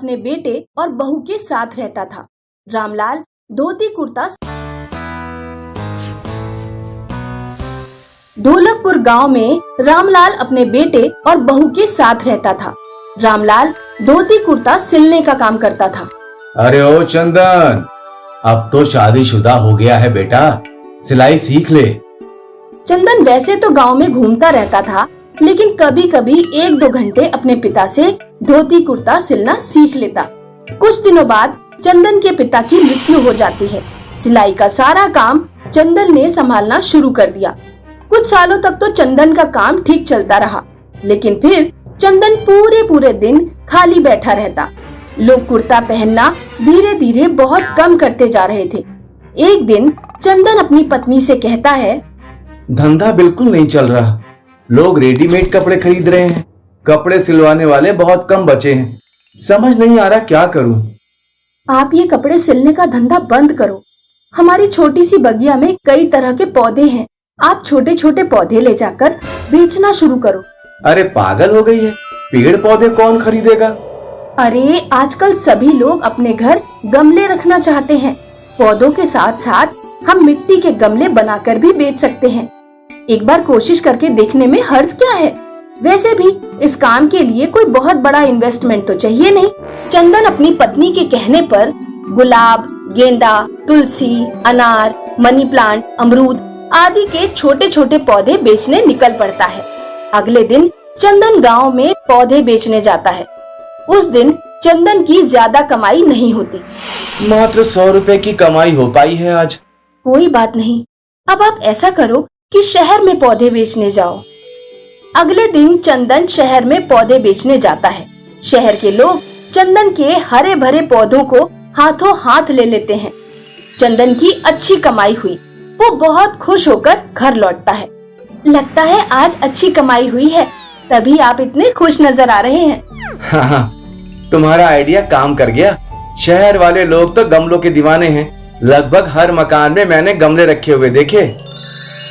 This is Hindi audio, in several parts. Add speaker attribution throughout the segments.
Speaker 1: अपने बेटे और बहू के साथ रहता था। रामलाल धोती कुर्ता। ढोलकपुर गांव में रामलाल अपने बेटे और बहू के साथ रहता था। रामलाल धोती कुर्ता सिलने का काम करता था।
Speaker 2: अरे ओ चंदन, अब तो शादीशुदा हो गया है बेटा, सिलाई सीख ले।
Speaker 1: चंदन वैसे तो गांव में घूमता रहता था, लेकिन कभी कभी 1-2 घंटे अपने पिता से धोती कुर्ता सिलना सीख लेता। कुछ दिनों बाद चंदन के पिता की मृत्यु हो जाती है। सिलाई का सारा काम चंदन ने संभालना शुरू कर दिया। कुछ सालों तक तो चंदन का काम ठीक चलता रहा, लेकिन फिर चंदन पूरे दिन खाली बैठा रहता। लोग कुर्ता पहनना धीरे धीरे बहुत कम करते जा रहे थे। एक दिन चंदन अपनी पत्नी से कहता है,
Speaker 2: धंधा बिल्कुल नहीं चल रहा। लोग रेडीमेड कपड़े खरीद रहे हैं, कपड़े सिलवाने वाले बहुत कम बचे हैं। समझ नहीं आ रहा क्या करूं।
Speaker 1: आप ये कपड़े सिलने का धंधा बंद करो। हमारी छोटी सी बगिया में कई तरह के पौधे हैं। आप छोटे छोटे पौधे ले जाकर बेचना शुरू करो।
Speaker 2: अरे पागल हो गई है, पेड़ पौधे कौन खरीदेगा।
Speaker 1: अरे आजकल सभी लोग अपने घर गमले रखना चाहते हैं। पौधों के साथ साथ हम मिट्टी के गमले बनाकर भी बेच सकते हैं। एक बार कोशिश करके देखने में हर्ज क्या है। वैसे भी इस काम के लिए कोई बहुत बड़ा इन्वेस्टमेंट तो चाहिए नहीं। चंदन अपनी पत्नी के कहने पर गुलाब, गेंदा, तुलसी, अनार, मनी प्लांट, अमरूद आदि के छोटे छोटे पौधे बेचने निकल पड़ता है। अगले दिन चंदन गांव में पौधे बेचने जाता है। उस दिन चंदन की ज्यादा कमाई नहीं होती।
Speaker 2: मात्र 100 रुपए की कमाई हो पाई है आज।
Speaker 1: कोई बात नहीं, अब आप ऐसा करो कि शहर में पौधे बेचने जाओ। अगले दिन चंदन शहर में पौधे बेचने जाता है। शहर के लोग चंदन के हरे भरे पौधों को हाथों हाथ ले लेते हैं। चंदन की अच्छी कमाई हुई। वो बहुत खुश होकर घर लौटता है। लगता है आज अच्छी कमाई हुई है, तभी आप इतने खुश नजर आ रहे हैं।
Speaker 2: हाँ, तुम्हारा आइडिया काम कर गया। शहर वाले लोग तो गमलों के दीवाने हैं। लगभग हर मकान में मैंने गमले रखे हुए देखे।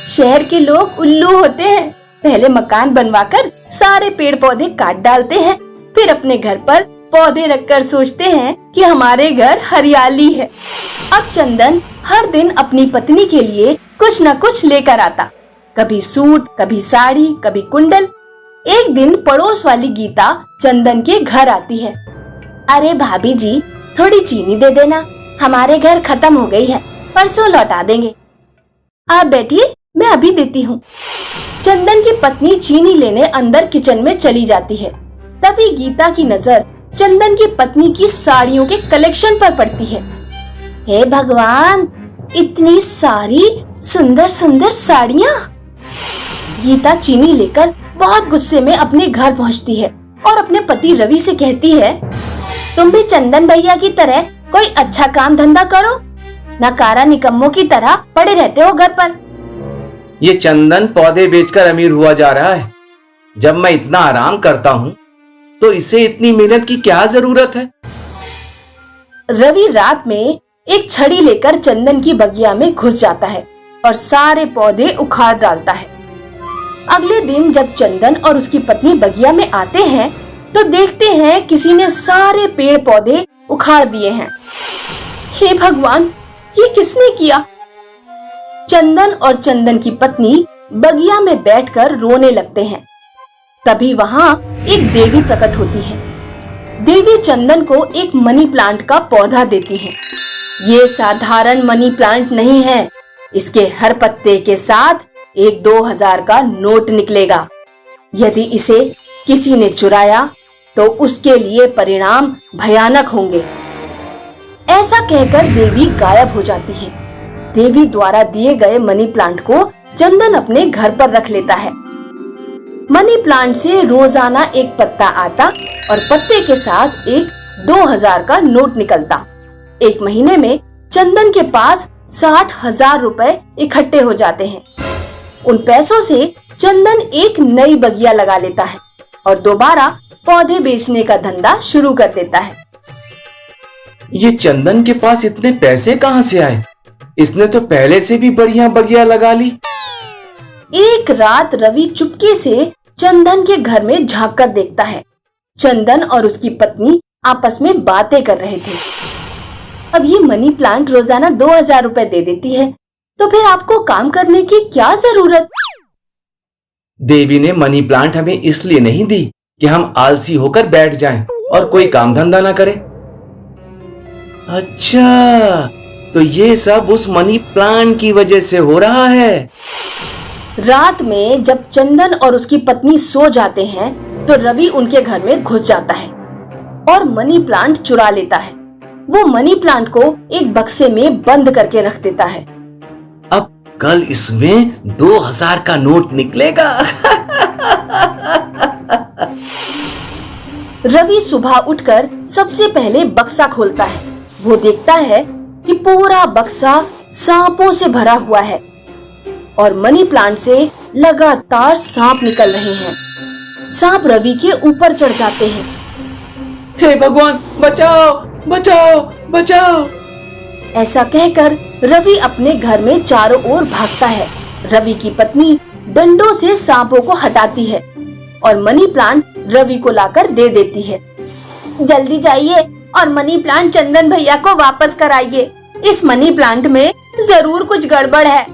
Speaker 1: शहर के लोग उल्लू होते हैं। पहले मकान बनवाकर सारे पेड़ पौधे काट डालते हैं, फिर अपने घर पर पौधे रखकर सोचते हैं कि हमारे घर हरियाली है। अब चंदन हर दिन अपनी पत्नी के लिए कुछ न कुछ लेकर आता। कभी सूट, कभी साड़ी, कभी कुंडल। एक दिन पड़ोस वाली गीता चंदन के घर आती है। अरे भाभी जी, थोड़ी चीनी दे देना, हमारे घर खत्म हो गई है, परसों लौटा देंगे। आप बैठिए, मैं अभी देती हूँ। चंदन की पत्नी चीनी लेने अंदर किचन में चली जाती है। तभी गीता की नजर चंदन की पत्नी की साड़ियों के कलेक्शन पर पड़ती है। हे भगवान, इतनी सारी सुंदर सुंदर साड़ियाँ। गीता चीनी लेकर बहुत गुस्से में अपने घर पहुँचती है और अपने पति रवि से कहती है, तुम भी चंदन भैया की तरह कोई अच्छा काम धंधा करो, नकारा निकम्मों की तरह पड़े रहते हो घर पर।
Speaker 2: ये चंदन पौधे बेचकर अमीर हुआ जा रहा है। जब मैं इतना आराम करता हूँ तो इसे इतनी मेहनत की क्या जरूरत है।
Speaker 1: रवि रात में एक छड़ी लेकर चंदन की बगिया में घुस जाता है और सारे पौधे उखाड़ डालता है। अगले दिन जब चंदन और उसकी पत्नी बगिया में आते हैं तो देखते हैं किसी ने सारे पेड़ पौधे उखाड़ दिए हैं। हे भगवान, ये किसने किया? चंदन और चंदन की पत्नी बगिया में बैठकर रोने लगते हैं। तभी वहाँ एक देवी प्रकट होती है। देवी चंदन को एक मनी प्लांट का पौधा देती है। ये साधारण मनी प्लांट नहीं है, इसके हर पत्ते के साथ एक 2000 का नोट निकलेगा। यदि इसे किसी ने चुराया तो उसके लिए परिणाम भयानक होंगे। ऐसा कहकर देवी गायब हो जाती है। देवी द्वारा दिए गए मनी प्लांट को चंदन अपने घर पर रख लेता है। मनी प्लांट से रोजाना एक पत्ता आता और पत्ते के साथ एक 2000 का नोट निकलता। एक महीने में चंदन के पास 60,000 रुपए इकट्ठे हो जाते हैं। उन पैसों से चंदन एक नई बगिया लगा लेता है और दोबारा पौधे बेचने का धंधा शुरू कर देता है।
Speaker 2: ये चंदन के पास इतने पैसे कहाँ से आए? इसने तो पहले से भी बढ़िया बगिया लगा ली।
Speaker 1: एक रात रवि चुपके से चंदन के घर में झांक कर देखता है। चंदन और उसकी पत्नी आपस में बातें कर रहे थे। अब ये मनी प्लांट रोजाना 2000 रुपए दे देती है, तो फिर आपको काम करने की क्या जरूरत?
Speaker 2: देवी ने मनी प्लांट हमें इसलिए नहीं दी कि हम आलसी होकर बैठ जाएं और कोई काम धंधा ना करें। अच्छा, तो ये सब उस मनी प्लांट की वजह से हो रहा है।
Speaker 1: रात में जब चंदन और उसकी पत्नी सो जाते हैं तो रवि उनके घर में घुस जाता है और मनी प्लांट चुरा लेता है। वो मनी प्लांट को एक बक्से में बंद करके रख देता है।
Speaker 2: अब कल इसमें 2000 का नोट निकलेगा।
Speaker 1: रवि सुबह उठकर सबसे पहले बक्सा खोलता है। वो देखता है कि पूरा बक्सा सांपों से भरा हुआ है और मनी प्लांट से लगातार सांप निकल रहे हैं। सांप रवि के ऊपर चढ़ जाते हैं।
Speaker 2: हे भगवान, बचाओ बचाओ बचाओ!
Speaker 1: ऐसा कहकर रवि अपने घर में चारों ओर भागता है। रवि की पत्नी डंडों से सांपों को हटाती है और मनी प्लांट रवि को लाकर दे देती है। जल्दी जाइए और मनी प्लांट चंदन भैया को वापस कराइए। इस मनी प्लांट में जरूर कुछ गड़बड़ है।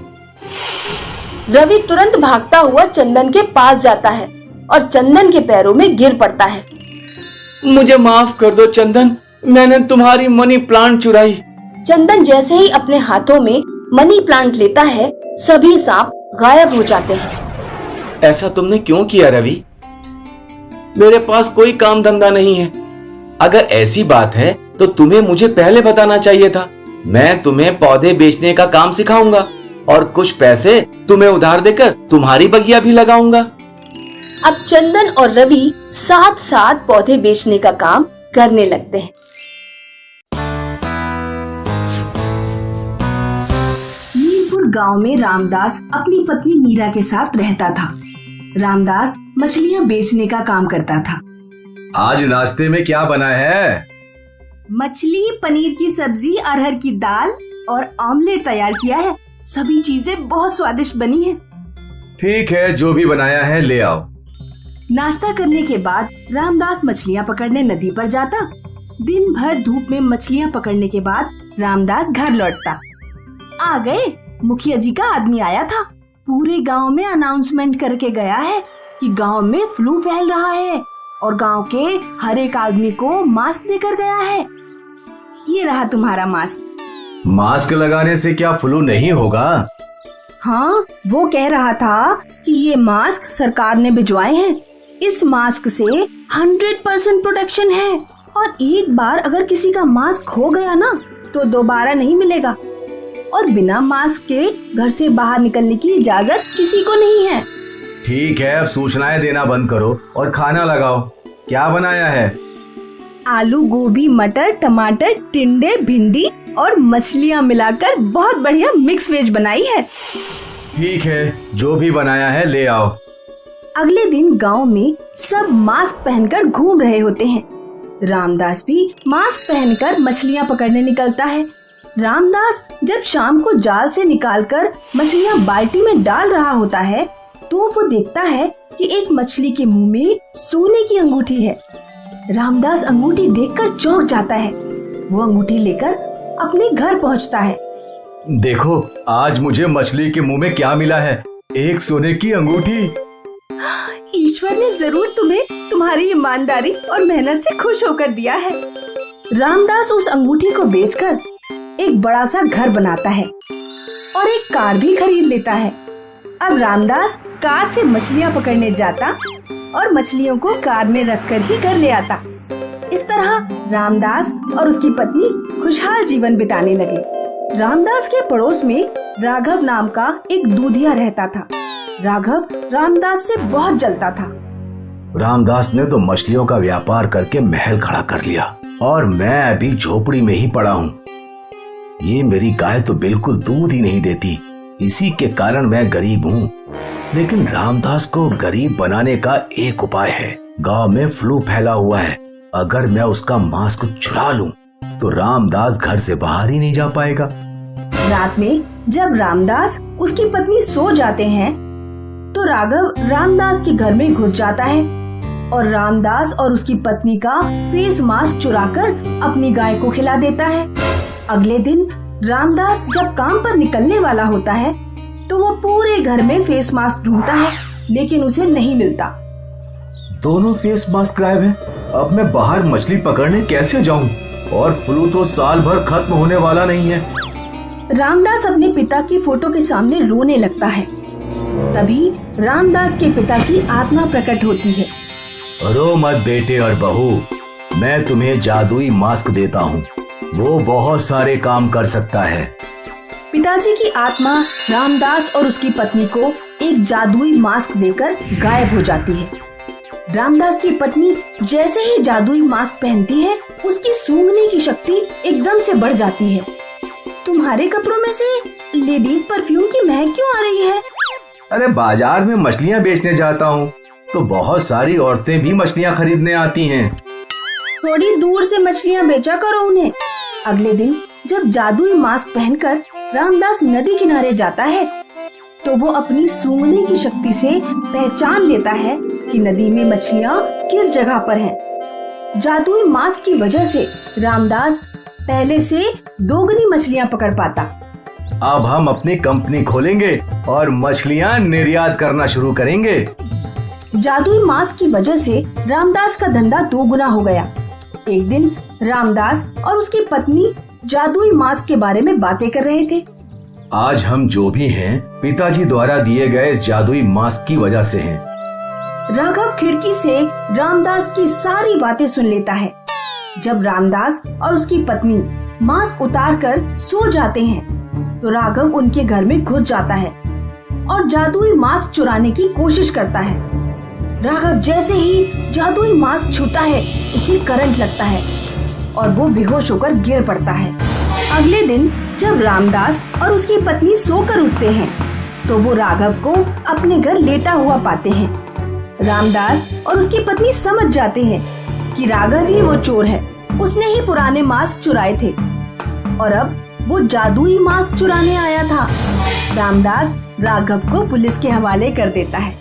Speaker 1: रवि तुरंत भागता हुआ चंदन के पास जाता है और चंदन के पैरों में गिर पड़ता है।
Speaker 2: मुझे माफ कर दो चंदन, मैंने तुम्हारी मनी प्लांट चुराई।
Speaker 1: चंदन जैसे ही अपने हाथों में मनी प्लांट लेता है, सभी सांप गायब हो जाते हैं।
Speaker 2: ऐसा तुमने क्यों किया रवि? मेरे पास कोई काम धंधा नहीं है। अगर ऐसी बात है तो तुम्हें मुझे पहले बताना चाहिए था। मैं तुम्हें पौधे बेचने का काम सिखाऊंगा और कुछ पैसे तुम्हें उधार देकर तुम्हारी बगिया भी लगाऊंगा।
Speaker 1: अब चंदन और रवि साथ साथ पौधे बेचने का काम करने लगते हैं। मीरपुर गांव में रामदास अपनी पत्नी मीरा के साथ रहता था। रामदास मछलियां बेचने का काम करता था।
Speaker 3: आज नाश्ते में क्या बना है?
Speaker 1: मछली, पनीर की सब्जी, अरहर की दाल और ऑमलेट तैयार किया है। सभी चीजें बहुत स्वादिष्ट बनी हैं।
Speaker 3: ठीक है, जो भी बनाया है ले आओ।
Speaker 1: नाश्ता करने के बाद रामदास मछलियां पकड़ने नदी पर जाता। दिन भर धूप में मछलियां पकड़ने के बाद रामदास घर लौटता। आ गए, मुखिया जी का आदमी आया था। पूरे गांव में अनाउंसमेंट करके गया है कि गांव में फ्लू फैल रहा है और गांव के हर एक आदमी को मास्क देकर गया है। ये रहा तुम्हारा मास्क।
Speaker 3: मास्क लगाने से क्या फ्लू नहीं होगा?
Speaker 1: हाँ, वो कह रहा था कि ये मास्क सरकार ने भिजवाए हैं। इस मास्क से 100% प्रोटेक्शन है और एक बार अगर किसी का मास्क खो गया ना तो दोबारा नहीं मिलेगा और बिना मास्क के घर से बाहर निकलने की इजाजत किसी को नहीं है।
Speaker 3: ठीक है, अब सूचनाएं देना बंद करो और खाना लगाओ। क्या बनाया है?
Speaker 1: आलू, गोभी, मटर, टमाटर, टिंडे, भिंडी और मछलियाँ मिलाकर बहुत बढ़िया मिक्स वेज बनाई है।
Speaker 3: ठीक है, जो भी बनाया है ले आओ।
Speaker 1: अगले दिन गांव में सब मास्क पहनकर घूम रहे होते हैं। रामदास भी मास्क पहनकर मछलियाँ पकड़ने निकलता है। रामदास जब शाम को जाल से निकालकर मछलियाँ बाल्टी में डाल रहा होता है तो वो देखता है कि एक मछली के मुंह में सोने की अंगूठी है। रामदास अंगूठी देखकर चौंक जाता है। वो अंगूठी लेकर अपने घर पहुंचता है।
Speaker 3: देखो, आज मुझे मछली के मुंह में क्या मिला है, एक सोने की अंगूठी।
Speaker 1: ईश्वर ने जरूर तुम्हें तुम्हारी ईमानदारी और मेहनत से खुश होकर दिया है। रामदास उस अंगूठी को बेचकर एक बड़ा सा घर बनाता है और एक कार भी खरीद लेता है। अब रामदास कार से मछलियाँ पकड़ने जाता और मछलियों को कार में रखकर ही घर ले आता। इस तरह रामदास और उसकी पत्नी खुशहाल जीवन बिताने लगे। रामदास के पड़ोस में राघव नाम का एक दूधिया रहता था। राघव रामदास से बहुत जलता था।
Speaker 3: रामदास ने तो मछलियों का व्यापार करके महल खड़ा कर लिया और मैं अभी झोपड़ी में ही पड़ा हूँ। ये मेरी गाय तो बिल्कुल दूध ही नहीं देती, इसी के कारण मैं गरीब हूँ। लेकिन रामदास को गरीब बनाने का एक उपाय है। गांव में फ्लू फैला हुआ है, अगर मैं उसका मास्क चुरा लूं तो रामदास घर से बाहर ही नहीं जा पाएगा।
Speaker 1: रात में जब रामदास उसकी पत्नी सो जाते हैं तो राघव रामदास के घर में घुस जाता है। और रामदास और उसकी पत्नी का फेस मास्क चुराकर अपनी गाय को खिला देता है। अगले दिन रामदास जब काम पर निकलने वाला होता है तो वो पूरे घर में फेस मास्क ढूंढता है, लेकिन उसे नहीं मिलता।
Speaker 3: दोनों फेस मास्क गायब हैं। अब मैं बाहर मछली पकड़ने कैसे जाऊं? और फ्लू तो साल भर खत्म होने वाला नहीं है।
Speaker 1: रामदास अपने पिता की फोटो के सामने रोने लगता है। तभी रामदास के पिता की आत्मा प्रकट होती है।
Speaker 3: रो मत बेटे और बहू, मैं तुम्हें जादुई मास्क देता हूँ। वो बहुत सारे काम कर सकता है।
Speaker 1: पिताजी की आत्मा रामदास और उसकी पत्नी को एक जादुई मास्क देकर गायब हो जाती है। रामदास की पत्नी जैसे ही जादुई मास्क पहनती है, उसकी सूंघने की शक्ति एकदम से बढ़ जाती है। तुम्हारे कपड़ों में से लेडीज परफ्यूम की महक क्यों आ रही है?
Speaker 3: अरे बाजार में मछलियाँ बेचने जाता हूँ तो बहुत सारी औरतें भी मछलियाँ खरीदने आती हैं।
Speaker 1: थोड़ी दूर से मछलियाँ बेचा करो उन्हें। अगले दिन जब जादुई मास्क पहनकर रामदास नदी किनारे जाता है तो वो अपनी सूंघने की शक्ति से पहचान लेता है कि नदी में मछलियाँ किस जगह पर हैं। जादुई मास्क की वजह से रामदास पहले से दोगुनी मछलियाँ पकड़ पाता।
Speaker 3: अब हम अपनी कंपनी खोलेंगे और मछलियाँ निर्यात करना शुरू करेंगे।
Speaker 1: जादुई मास्क की वजह से रामदास का धंधा दोगुना हो गया। एक दिन रामदास और उसकी पत्नी जादुई मास्क के बारे में बातें कर रहे थे।
Speaker 3: आज हम जो भी हैं, पिताजी द्वारा दिए गए इस जादुई मास्क की वजह से हैं।
Speaker 1: राघव खिड़की से रामदास की सारी बातें सुन लेता है। जब रामदास और उसकी पत्नी मास्क उतारकर सो जाते हैं तो राघव उनके घर में घुस जाता है और जादुई मास्क चुराने की कोशिश करता है। राघव जैसे ही जादुई मास्क छूता है, उसे करंट लगता है और वो बेहोश होकर गिर पड़ता है। अगले दिन जब रामदास और उसकी पत्नी सोकर उठते हैं तो वो राघव को अपने घर लेटा हुआ पाते हैं। रामदास और उसकी पत्नी समझ जाते हैं कि राघव ही वो चोर है। उसने ही पुराने मास्क चुराए थे और अब वो जादुई मास्क चुराने आया था। रामदास राघव को पुलिस के हवाले कर देता है।